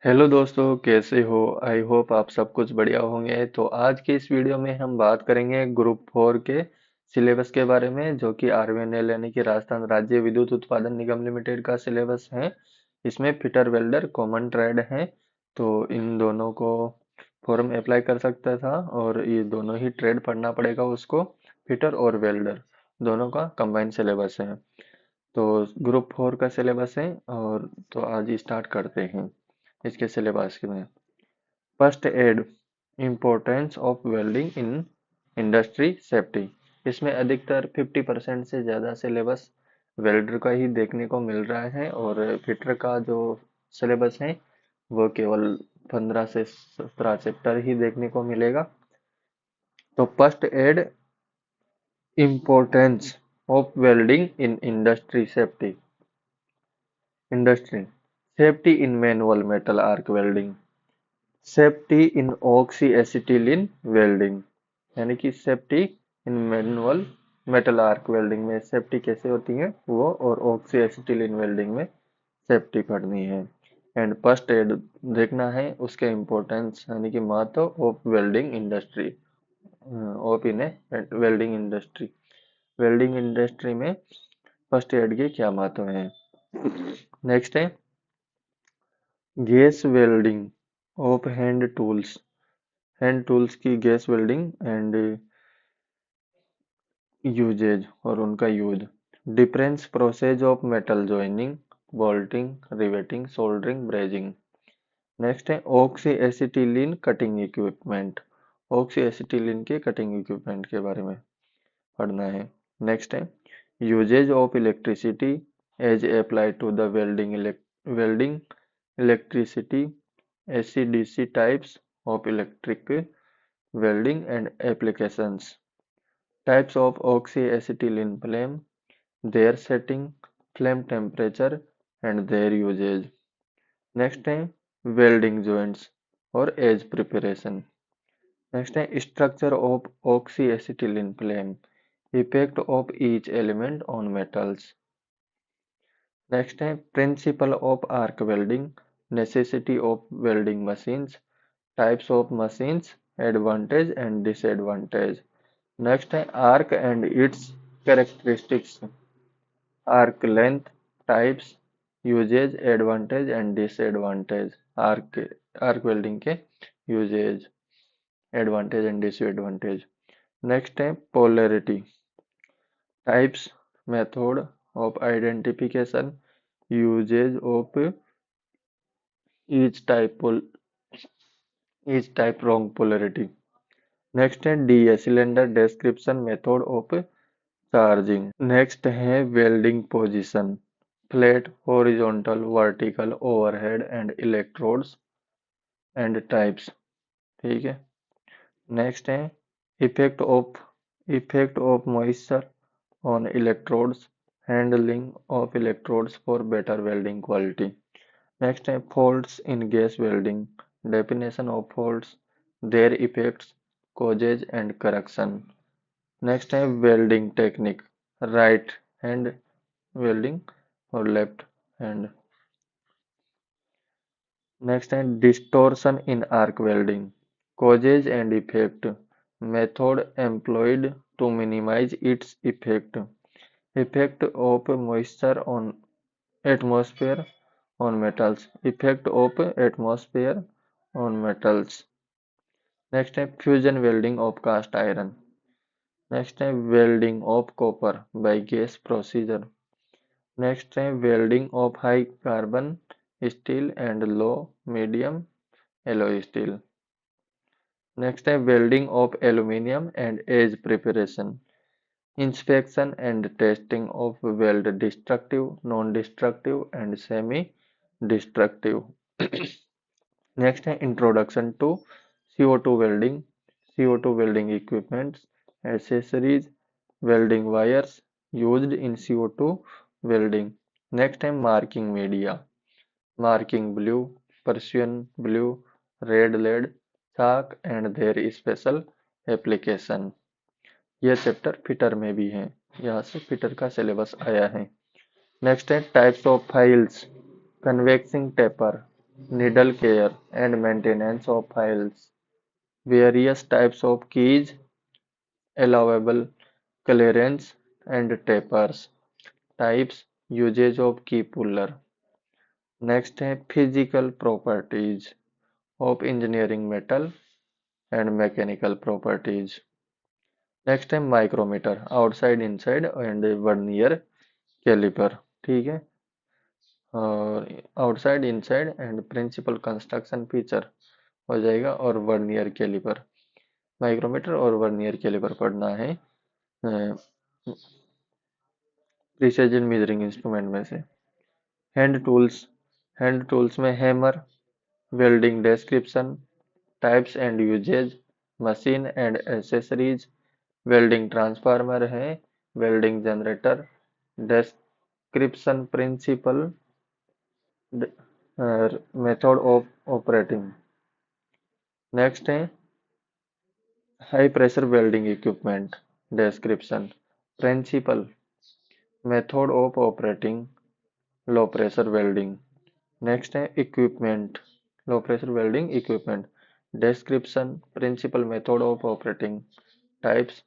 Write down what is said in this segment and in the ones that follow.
Hello दोस्तों, कैसे हो? आई होप आप सब कुछ बढ़िया होंगे। तो आज की इस वीडियो में हम बात करेंगे ग्रुप 4 के सिलेबस के बारे में, जो कि आरवीएनएल यानी कि राजस्थान राज्य विद्युत उत्पादन निगम लिमिटेड का सिलेबस है। इसमें फिटर वेल्डर कॉमन ट्रेड है, तो इन दोनों को फॉर्म अप्लाई कर सकता था और ये दोनों ही ट्रेड पढ़ना पड़ेगा उसको। फिटर और वेल्डर दोनों का कंबाइंड सिलेबस है। तो ग्रुप 4 का सिलेबस है, और तो आज स्टार्ट करते हैं इसके सिलेबस में। First add, importance of welding in industry safety. इसमें अधिकतर 50% से ज़्यादा सिलेबस वेल्डर का ही देखने को मिल रहा है, और फिटर का जो सिलेबस है वो केवल 15 से 17 चैप्टर ही देखने को मिलेगा। तो first aid, importance of welding in industry safety. Industry safety in manual metal arc welding. Safety in oxy acetylene welding, यानी कि safety in manual metal arc welding में सेफ्टी कैसे होती है वो, और ऑक्सी एसिटिलीन वेल्डिंग में सेफ्टी पढ़नी है। एंड फर्स्ट एड देखना है, उसके इम्पोर्टेंस यानी कि महत्व of welding industry, of in a welding industry. Welding industry में फर्स्ट एड के क्या महत्व है। नेक्स्ट है gas welding of hand tools. Hand tools की गैस वेल्डिंग एंड यूजेज और उनका use. Difference process of metal joining, bolting, riveting, soldering, brazing. Next है oxy acetylene cutting equipment. Oxy acetylene के कटिंग इक्विपमेंट के बारे में पढ़ना है। नेक्स्ट है uses of electricity as apply to the welding electricity, AC DC types of electric welding and applications. Types of oxyacetylene flame, their setting, flame temperature and their usage. Next time welding joints or edge preparation. Next time structure of oxyacetylene flame, effect of each element on metals. Next time principle of arc welding, necessity of welding machines, types of machines, advantage and disadvantage. Next है arc and its characteristics, arc length, types, usage, advantage and disadvantage, arc welding के usage, advantage and disadvantage. Next है polarity, types, method of identification, usage of each type, each type wrong polarity. Next है DA, cylinder description, method of charging. Next है welding position, flat, horizontal, vertical, overhead and electrodes and types. ठीक है। Next है effect of moisture on electrodes, handling of electrodes for better welding quality. Next है faults in gas welding, definition of faults, their effects, causes and correction. Next है welding technique, right hand welding और left hand. Next है distortion in arc welding, causes and effect, method employed to minimise it's effect, effect of moisture on atmosphere on metals, effect of atmosphere on metals. Next है fusion welding of cast iron. Next है welding of copper by gas procedure. Next है welding of high carbon steel and low medium alloy steel. Next है welding of aluminium and edge preparation, inspection and testing of weld destructive, non destructive and semi destructive. Next है introduction to CO2 welding, CO2 welding equipments, accessories, welding wires used in CO2 welding. Next time marking media, marking blue, Persian blue, red lead, chalk and their special application. यह chapter fitter में भी है, यहाँ से fitter का syllabus आया है। Next है types of files, convexing taper, needle care and maintenance of files, various types of keys, allowable clearance and tapers, types, usage of key puller. Next है physical properties of engineering metal and mechanical properties. Next है micrometer, outside inside and vernier caliper, ठीक है। और outside inside and principle construction feature हो जाएगा, और vernier caliper, micrometer और vernier caliper पढ़ना है प्रिसिजन मेजरिंग इंस्ट्रूमेंट में से। हैंड टूल्स, हैंड टूल्स में hammer, welding description, types and uses, machine and accessories, welding transformer है, welding generator, description principle, method of operating. Next है high pressure welding equipment, description, principle, method of operating, low pressure welding. Next है equipment, low pressure welding equipment, description, principle, method of operating, types,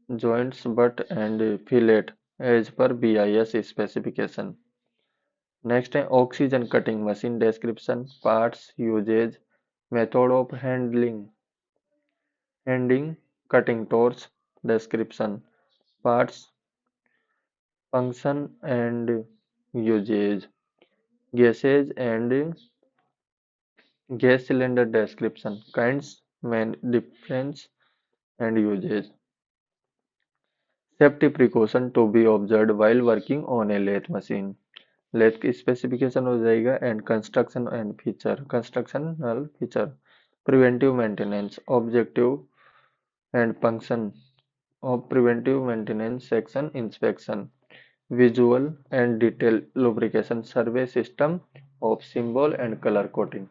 joints, butt and fillet as per BIS specification. Next है oxygen cutting machine, description, parts, uses, method of handling cutting torch, description, parts, function and uses, gases and gas cylinder, description, kinds, main difference and uses, safety precaution to be observed while working on a lathe machine, lathe की specification हो जाएगा, and construction and feature, constructional feature, preventive maintenance, objective and function of preventive maintenance, section inspection, visual and detail lubrication survey system of symbol and colour coding.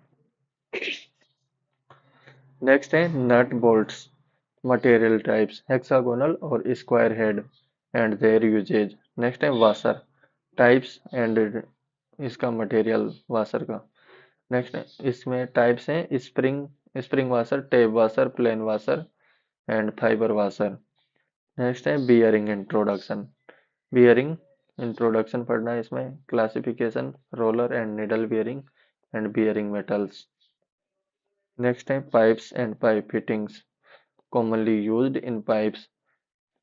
Next है nut bolts, material types, hexagonal और square head and their uses. Next है washer types and इसका material washer का। Next इसमें types हैं spring, spring washer, tape washer, plain washer and fibre washer. Next है bearing introduction, bearing introduction पढ़ना है इसमें, classification, roller and needle bearing and bearing metals. Next है pipes and pipe fittings, commonly used in pipes,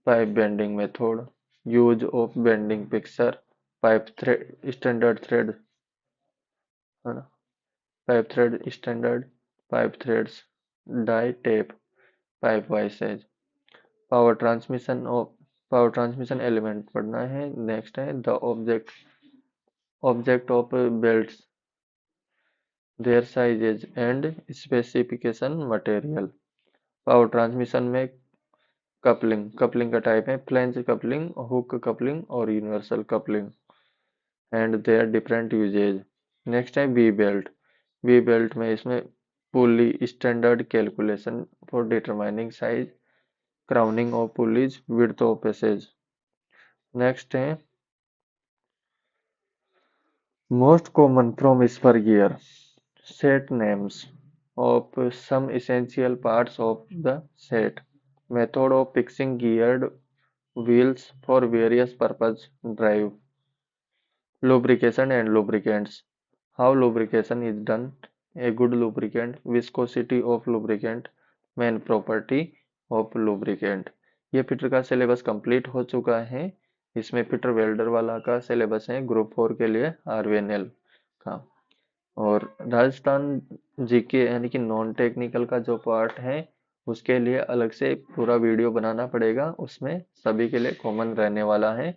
pipe bending method, use of bending fixture, pipe thread, standard thread, है ना, pipe thread standard, pipe threads, die tape, pipe visage, power transmission of power transmission element पढ़ना है। Next है the object of belts, their sizes and specification, material. Power transmission में coupling, coupling का type है flange coupling, hook coupling और universal coupling and their different uses. Next है V belt, V belt में इसमें pulley standard calculation for determining size, crowning of pulleys, width of passage. Next है most common from spur gear, set names of some essential parts of the set, method of fixing geared wheels for various purpose, drive, lubrication and lubricants, how lubrication is done, a good lubricant, viscosity of lubricant, main property of lubricant। ये fitter का syllabus complete हो चुका है। इसमें fitter welder वाला का syllabus है group 4 के लिए आरवीएनएल का। और राजस्थान जीके यानी कि नॉन टेक्निकल का जो पार्ट है उसके लिए अलग से पूरा वीडियो बनाना पड़ेगा, उसमें सभी के लिए कॉमन रहने वाला है।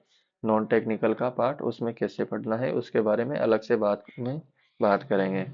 नॉन टेक्निकल का पार्ट उसमें कैसे पढ़ना है उसके बारे में अलग से बात करेंगे।